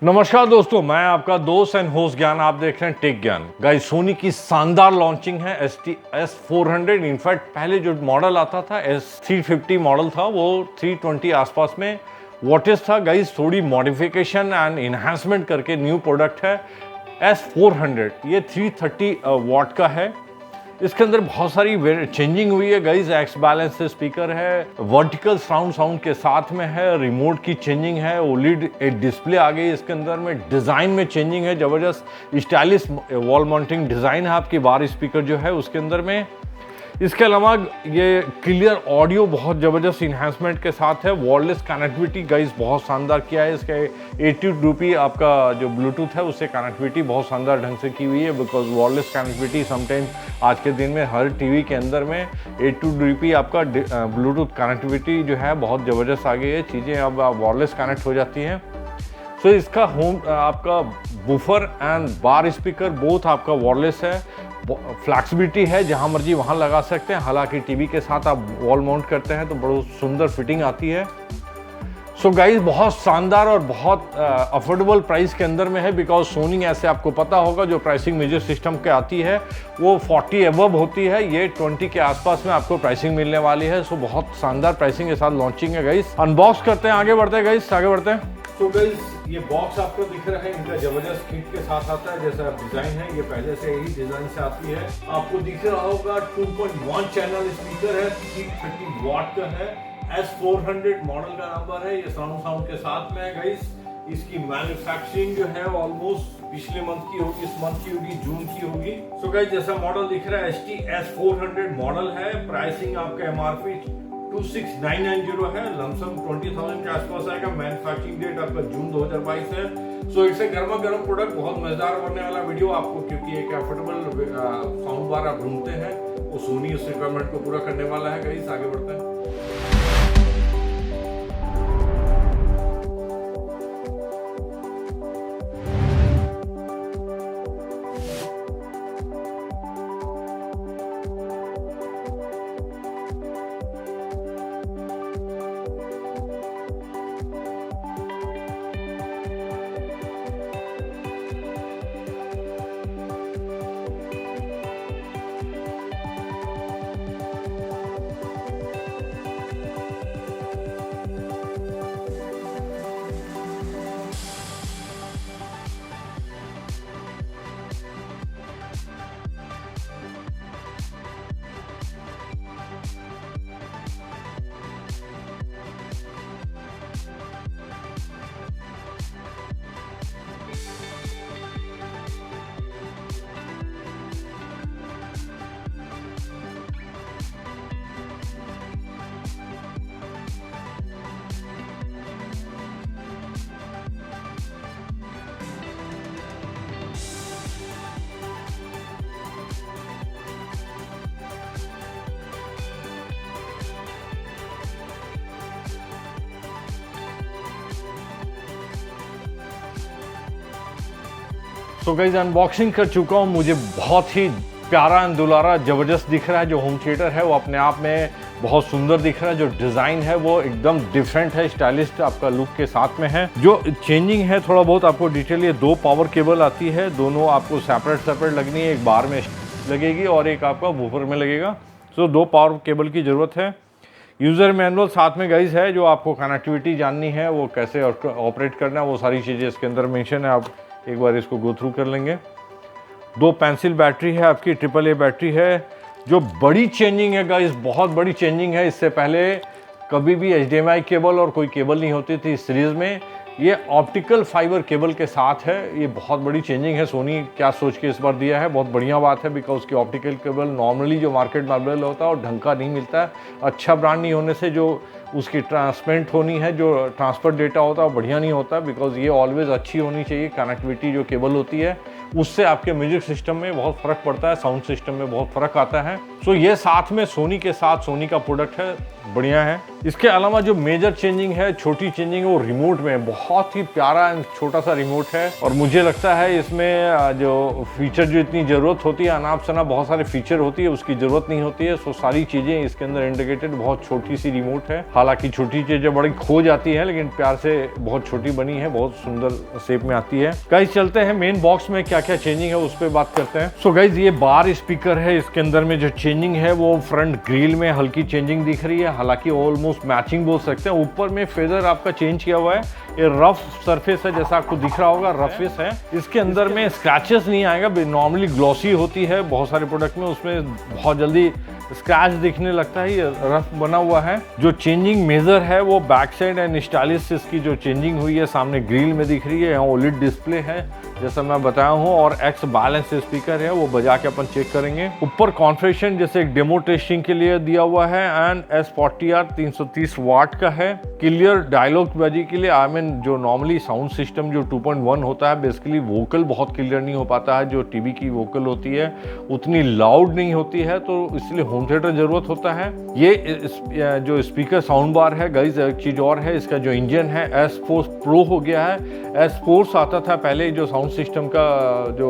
नमस्कार दोस्तों, मैं आपका दोस्त एंड होस्ट ज्ञान। आप देख रहे हैं टेक ज्ञान। गाइस, सोनी की शानदार लॉन्चिंग है S400। इनफैक्ट पहले जो मॉडल आता था S350 मॉडल था, वो 320 आसपास में वॉटेज था। गाइस, थोड़ी मॉडिफिकेशन एंड इन्हांसमेंट करके न्यू प्रोडक्ट है S400। ये 330 वाट का है। इसके अंदर बहुत सारी चेंजिंग हुई है गाइस। एक्स बैलेंस से स्पीकर है, वर्टिकल साउंड के साथ में है, रिमोट की चेंजिंग है, ओलीड डिस्प्ले आ गई। इसके अंदर में डिज़ाइन में चेंजिंग है, ज़बरदस्त स्टाइलिश वॉल माउंटिंग डिज़ाइन है आपकी बार स्पीकर जो है उसके अंदर में। इसके अलावा ये क्लियर ऑडियो बहुत ज़बरदस्त इन्हांसमेंट के साथ है। वायरलेस कनेक्टिविटी गाइस बहुत शानदार किया है। इसके 80 रुपी आपका जो ब्लूटूथ है उससे कनेक्टिविटी बहुत शानदार ढंग से की हुई है। बिकॉज वायरलेस कनेक्टिविटी समटाइम्स आज के दिन में हर टीवी के अंदर में 80 रुपी आपका ब्लूटूथ कनेक्टिविटी जो है बहुत ज़बरदस्त आ गई है। चीज़ें अब वायरलेस कनेक्ट हो जाती हैं। सो इसका आपका woofer and bar speaker both आपका वायरलेस है। फ्लैक्सिबिलिटी है, जहां मर्जी वहां लगा सकते हैं। हालांकि टीवी के साथ आप वॉल माउंट करते हैं तो बहुत सुंदर फिटिंग आती है। सो गाइस, बहुत शानदार और बहुत अफोर्डेबल प्राइस के अंदर में है। बिकॉज सोनी, ऐसे आपको पता होगा, जो प्राइसिंग मेजर सिस्टम के आती है वो 40 एबव होती है। ये 20 के आसपास में आपको प्राइसिंग मिलने वाली है। सो बहुत शानदार प्राइसिंग के साथ लॉन्चिंग है गाइस। अनबॉक्स करते हैं, आगे बढ़ते हैं गाइस, आगे बढ़ते हैं। तो गाइस, ये बॉक्स आपको दिख रहा है, इनका जबरदस्त किट के साथ आता है। जैसा डिजाइन है, ये पहले से ही डिजाइन से आती है। आपको दिख रहा होगा 2.1 चैनल स्पीकर है, 330 वाट का है। S400 मॉडल का नंबर है। ये साउंड के साथ में है गाइस। इसकी मैन्युफैक्चरिंग जो है ऑलमोस्ट पिछले मंथ की होगी, इस मंथ की होगी, जून की होगी। सो गाइस, जैसा मॉडल दिख रहा है ST S400 मॉडल है। प्राइसिंग आपका MRP 26990 है। लमसम 20,000 के आसपास आएगा। मैन्युफैक्चरिंग डेट आपका जून 2022 है। सो इससे गर्मा गर्म प्रोडक्ट, बहुत मजेदार बनने वाला वीडियो आपको, क्योंकि एक अफोर्डेबल साउंड बार आप ढूंढते हैं, वो सोनी उस रिक्वायरमेंट को पूरा करने वाला है गाइस। आगे बढ़ते हैं। सो गाइस, अनबॉक्सिंग कर चुका हूँ। मुझे बहुत ही प्यारा दुलारा जबरदस्त दिख रहा है। जो होम थिएटर है वो अपने आप में बहुत सुंदर दिख रहा है। जो डिज़ाइन है वो एकदम डिफरेंट है, स्टाइलिश आपका लुक के साथ में है। जो चेंजिंग है थोड़ा बहुत आपको डिटेल, ये 2 पावर केबल आती है। दोनों आपको सेपरेट लगनी है। एक बार में लगेगी और एक आपका वूफर में लगेगा। सो 2 पावर केबल की ज़रूरत है। यूज़र मैनुअल साथ में गाइस है। जो आपको कनेक्टिविटी जाननी है, वो कैसे ऑपरेट करना है, वो सारी चीज़ें इसके अंदर मेंशन है। आप एक बार इसको गो थ्रू कर लेंगे। 2 पेंसिल बैटरी है आपकी, AAA बैटरी है। जो बड़ी चेंजिंग है गाइस, बहुत बड़ी चेंजिंग है। इससे पहले कभी भी HDMI केबल और कोई केबल नहीं होती थी इस सीरीज़ में। ये ऑप्टिकल फाइबर केबल के साथ है। ये बहुत बड़ी चेंजिंग है। सोनी क्या सोच के इस बार दिया है, बहुत बढ़िया बात है। बिकॉज की ऑप्टिकल केबल नॉर्मली जो मार्केट में अवेलेबल होता है और ढंग का नहीं मिलता है। अच्छा ब्रांड नहीं होने से जो उसकी ट्रांसपेरेंट होनी है, जो ट्रांसफर डेटा होता है वो बढ़िया नहीं होता। बिकॉज ये ऑलवेज अच्छी होनी चाहिए। कनेक्टिविटी जो केबल होती है उससे आपके म्यूजिक सिस्टम में बहुत फ़र्क पड़ता है, साउंड सिस्टम में बहुत फ़र्क आता है। सो ये साथ में सोनी के साथ सोनी का प्रोडक्ट है, बढ़िया है। इसके अलावा जो मेजर चेंजिंग है, छोटी चेंजिंग है, वो रिमोट में बहुत ही प्यारा एंड छोटा सा रिमोट है। और मुझे लगता है इसमें जो फीचर जो इतनी ज़रूरत होती है, अनाप शनाप बहुत सारे फीचर होती है, उसकी ज़रूरत नहीं होती है। सो सारी चीज़ें इसके अंदर इंटीग्रेटेड, बहुत छोटी सी रिमोट है। हालांकि छोटी चीज़ें बड़ी खो जाती है, लेकिन प्यार से बहुत छोटी बनी है, बहुत सुंदर शेप में आती है। गाइस चलते हैं मेन बॉक्स में क्या क्या चेंजिंग है उस पर बात करते हैं। सो गाइस ये बार स्पीकर है, इसके अंदर में जो चेंजिंग है वो फ्रंट ग्रिल में हल्की चेंजिंग दिख रही है, हालांकि ऑलमोस्ट मैचिंग बोल सकते हैं। ऊपर में फेदर आपका चेंज किया हुआ है, ये रफ सरफेस है जैसा आपको दिख रहा होगा, रफेस है। इसके अंदर में स्क्रैचेस नहीं आएगा, नॉर्मली ग्लॉसी होती है बहुत सारे प्रोडक्ट में, उसमें बहुत जल्दी स्क्रैच दिखने लगता है। ये रफ बना हुआ है। जो चेंजिंग मेजर है वो बैक साइड एंड स्टाइलिश इसकी जो चेंजिंग हुई है सामने ग्रिल में दिख रही है। यहाँ ओलिड डिस्प्ले है जैसा मैं बताया हूँ, और एक्स बैलेंस स्पीकर है, वो बजा के अपन चेक करेंगे। ऊपर कॉन्फ़िगरेशन जैसे एक डेमो टेस्टिंग के लिए दिया हुआ है, एंड S40R 330 वाट का है। क्लियर डायलॉग बाजी के लिए, आई मीन जो नॉर्मली साउंड सिस्टम जो 2.1 होता है, बेसिकली वोकल बहुत क्लियर नहीं हो पाता है, जो टीवी की वोकल होती है उतनी लाउड नहीं होती है, तो इसलिए होम थिएटर जरूरत होता है। ये जो स्पीकर साउंड बार है गाइस, एक चीज और है, इसका जो इंजन है S4 Pro हो गया है। S4 आता था पहले, जो साउंड सिस्टम का जो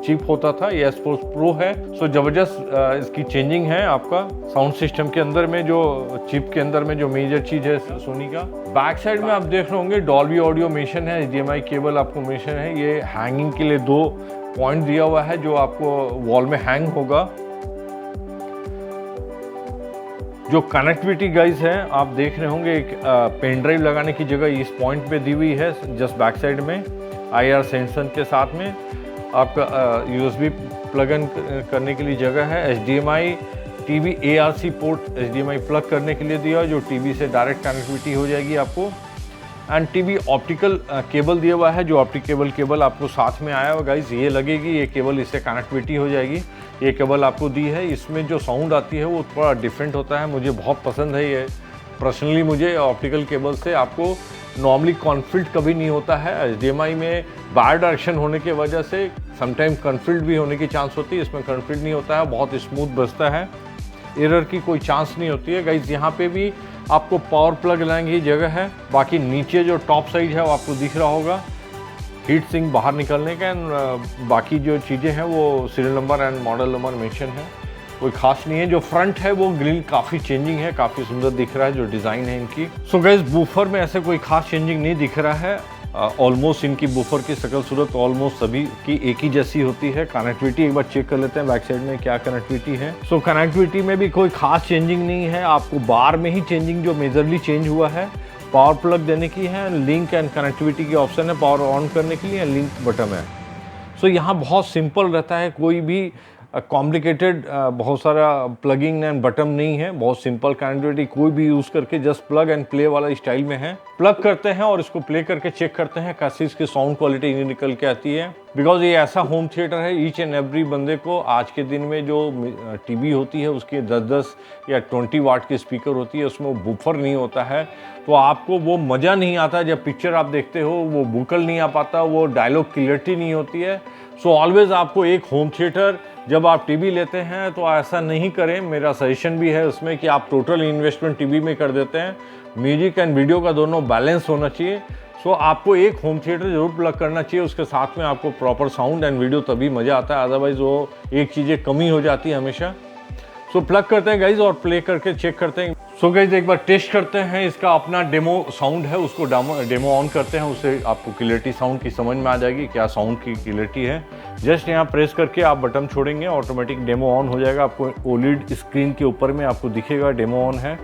चिप होता था, ये S4 Pro है। सो जबरदस्त इसकी चेंजिंग है आपका साउंड सिस्टम के अंदर में, जो चिप के अंदर में जो मेजर चीज है सोनी का। बैक साइड में आप देख रहे होंगे डॉल्बी ऑडियो मेंशन है, HDMI केबल आपको मेंशन है। ये हैंगिंग के लिए 2 पॉइंट दिया हुआ है जो आपको वॉल में हैंग होगा। जो कनेक्टिविटी गाइस है आप देख रहे होंगे, एक पेन ड्राइव लगाने की जगह इस पॉइंट पे दी हुई है, जस्ट बैक साइड में IR सेंसर के साथ में आपका USB प्लग इन करने के लिए जगह है। HDMI TV ARC port HDMI plug करने के लिए दिया है, जो टीवी से डायरेक्ट कनेक्टिविटी हो जाएगी आपको। एंड टीवी ऑप्टिकल केबल दिया हुआ है, जो ऑप्टिकल केबल आपको साथ में आया हुआ गाइस, ये लगेगी, ये केबल इससे कनेक्टिविटी हो जाएगी। ये केबल आपको दी है। इसमें जो साउंड आती है वो थोड़ा डिफरेंट होता है, मुझे बहुत पसंद है ये। पर्सनली मुझे ऑप्टिकल केबल से आपको नॉर्मली कॉन्फ्लिक्ट कभी नहीं होता है। HDMI में बार डायरेक्शन होने की वजह से समटाइम कॉन्फ्लिक्ट भी होने की चांस होती है, इसमें कॉन्फ्लिक्ट नहीं होता है, बहुत स्मूथ बजता है, एरर की कोई चांस नहीं होती है गाइस। यहाँ पे भी आपको पावर प्लग लाने की जगह है। बाकी नीचे जो टॉप साइड है वो आपको दिख रहा होगा, हीट सिंक बाहर निकलने का, एंड बाकी जो चीज़ें हैं वो serial number and model number mention है, कोई खास नहीं है। जो फ्रंट है वो ग्रिल काफ़ी चेंजिंग है, काफ़ी सुंदर दिख रहा है जो डिज़ाइन है इनकी। सो गाइस बूफर में ऐसे कोई खास चेंजिंग नहीं दिख रहा है। ऑलमोस्ट इनकी बूफर की शक्ल सूरत ऑलमोस्ट सभी की एक ही जैसी होती है। कनेक्टिविटी एक बार चेक कर लेते हैं बैक साइड में क्या कनेक्टिविटी है। सो कनेक्टिविटी में भी कोई खास चेंजिंग नहीं है, आपको बार में ही चेंजिंग जो मेजरली चेंज हुआ है। पावर प्लग देने की है, लिंक एंड कनेक्टिविटी की ऑप्शन है, पावर ऑन करने के लिए लिंक बटन है। सो यहाँ बहुत सिंपल रहता है, कोई भी कॉम्प्लिकेटेड बहुत सारा प्लगिंग एंड बटन नहीं है, बहुत सिंपल कनेक्टिविटी कोई भी यूज़ करके जस्ट प्लग एंड प्ले वाला स्टाइल में है। प्लग करते हैं और इसको प्ले करके चेक करते हैं कैसी इसकी साउंड क्वालिटी निकल के आती है। बिकॉज ये ऐसा होम थिएटर है, ईच एंड एवरी बंदे को आज के दिन में जो टीवी होती है उसकी 10-10 या 20 वाट की स्पीकर होती है, उसमें बूफर नहीं होता है, तो आपको वो मज़ा नहीं आता जब पिक्चर आप देखते हो, वो वोकल नहीं आ पाता, वो डायलॉग क्लियरिटी नहीं होती है। सो ऑलवेज आपको एक होम थिएटर जब आप टीवी लेते हैं तो ऐसा नहीं करें, मेरा सजेशन भी है उसमें कि आप टोटल इन्वेस्टमेंट टीवी में कर देते हैं। म्यूजिक एंड वीडियो का दोनों बैलेंस होना चाहिए। सो आपको एक होम थिएटर जरूर प्लग करना चाहिए, उसके साथ में आपको प्रॉपर साउंड एंड वीडियो तभी मज़ा आता है, अदरवाइज वो एक चीज़ें कमी हो जाती है हमेशा। सो प्लग करते हैं गाइज और प्ले करके चेक करते हैं। सो गाइज एक बार टेस्ट करते हैं, इसका अपना डेमो साउंड है, उसको डेमो ऑन करते हैं, उससे आपको क्लियरिटी साउंड की समझ में आ जाएगी क्या साउंड की क्लियरिटी है। जस्ट यहाँ प्रेस करके आप बटन छोड़ेंगे, ऑटोमेटिक डेमो ऑन हो जाएगा, आपको ओलिड स्क्रीन के ऊपर में आपको दिखेगा डेमो ऑन है।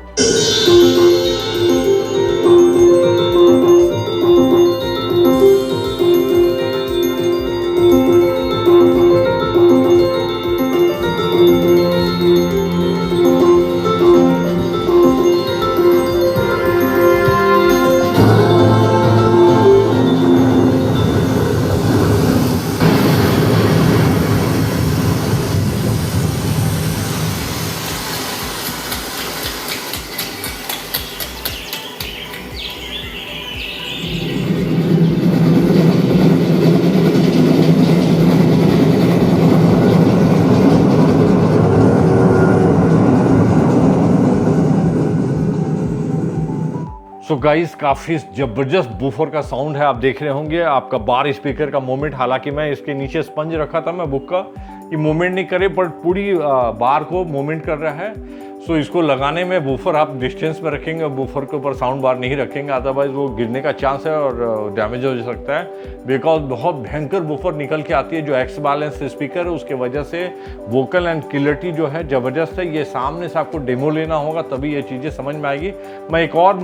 गाइस काफ़ी ज़बरदस्त बूफर का साउंड है, आप देख रहे होंगे। आपका बार स्पीकर का मूवमेंट, हालांकि मैं इसके नीचे स्पंज रखा था मैं बुक का, ये मूवमेंट नहीं करे पर पूरी बार को मूवमेंट कर रहा है। सो इसको लगाने में बूफर आप डिस्टेंस में रखेंगे और बूफर के ऊपर साउंड बार नहीं रखेंगे, अदरवाइज वो गिरने का चांस है और डैमेज हो सकता है। बिकॉज बहुत भयंकर बूफर निकल के आती है जो एक्स बैलेंस स्पीकर है, उसके वजह से वोकल एंड क्लियरिटी जो है ज़बरदस्त है। ये सामने से आपको डेमो लेना होगा तभी ये चीज़ें समझ में आएगी। मैं एक और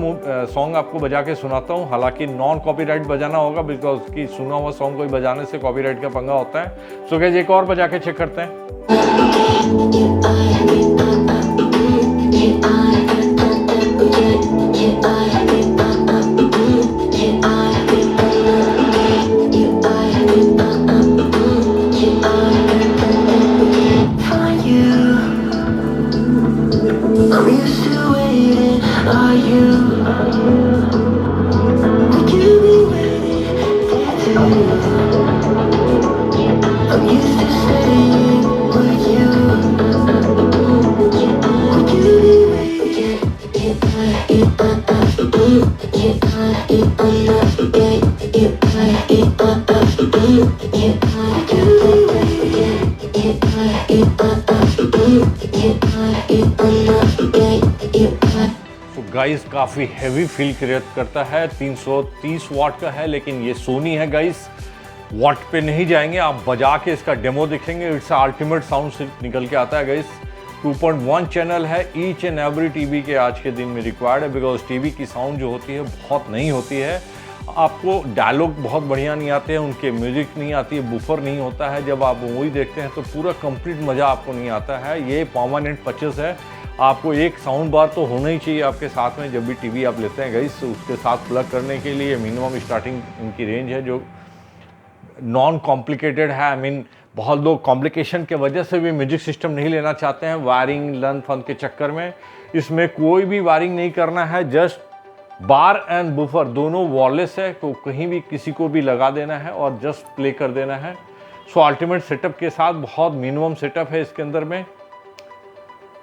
सॉन्ग आपको बजा के सुनाता हूँ, हालांकि नॉन कॉपीराइट बजाना होगा बिकॉज की सुना हुआ सॉन्ग कोई बजाने से कॉपीराइट का पंगा होता है। सो गाइस एक और बजा के चेक करते हैं। गाइस काफ़ी हैवी फील क्रिएट करता है, 330 वाट का है, लेकिन ये सोनी है गाइस, वाट पे नहीं जाएंगे। आप बजा के इसका डेमो देखेंगे, इट्स अल्टीमेट साउंड से निकल के आता है गाइस। 2.1 चैनल है, ईच एंड एवरी टीवी के आज के दिन में रिक्वायर्ड है, बिकॉज टीवी की साउंड जो होती है बहुत नहीं होती है। आपको डायलॉग बहुत बढ़िया नहीं आते हैं, उनके म्यूजिक नहीं आती है, बूफर नहीं होता है। जब आप मूवी देखते हैं तो पूरा कंप्लीट मज़ा आपको नहीं आता है। ये परमानेंट परचेस है, आपको एक साउंड बार तो होना ही चाहिए आपके साथ में जब भी टीवी आप लेते हैं गाइस। उसके साथ प्लग करने के लिए मिनिमम स्टार्टिंग इनकी रेंज है जो नॉन कॉम्प्लिकेटेड है। आई मीन बहुत लोग कॉम्प्लिकेशन के वजह से भी म्यूजिक सिस्टम नहीं लेना चाहते हैं वायरिंग लन फन के चक्कर में। इसमें कोई भी वायरिंग नहीं करना है, जस्ट बार एंड बूफर दोनों वॉयरलेस है, तो कहीं भी किसी को भी लगा देना है और जस्ट प्ले कर देना है। सो अल्टीमेट सेटअप के साथ बहुत मिनिमम सेटअप है इसके अंदर में।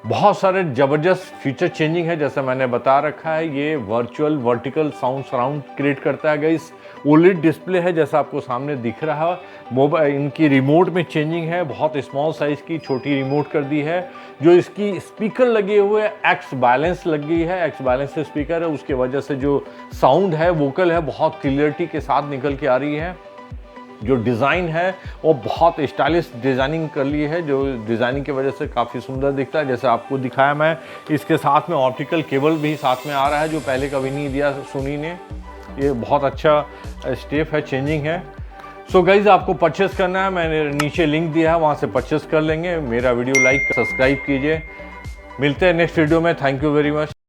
बहुत सारे ज़बरदस्त फीचर चेंजिंग है, जैसा मैंने बता रखा है। ये virtual vertical sound surround create करता है गाइस। ओलेड डिस्प्ले है जैसा आपको सामने दिख रहा है। मोबाइल इनकी रिमोट में चेंजिंग है, बहुत स्मॉल साइज़ की छोटी रिमोट कर दी है। जो इसकी स्पीकर लगे हुए एक्स बैलेंस लग गई है, एक्स बैलेंस स्पीकर है, उसके वजह से जो साउंड है वोकल है बहुत क्लियरिटी के साथ निकल के आ रही है। जो डिज़ाइन है वो बहुत स्टाइलिश डिज़ाइनिंग कर ली है, जो डिज़ाइनिंग की वजह से काफ़ी सुंदर दिखता है। जैसे आपको दिखाया मैं, इसके साथ में ऑप्टिकल केबल भी साथ में आ रहा है जो पहले कभी नहीं दिया सोनी ने। ये बहुत अच्छा स्टेप है, चेंजिंग है। सो गाइज आपको परचेस करना है, मैंने नीचे लिंक दिया है, वहाँ से परचेस कर लेंगे। मेरा वीडियो लाइक सब्सक्राइब कीजिए। मिलते हैं नेक्स्ट वीडियो में। Thank you very much.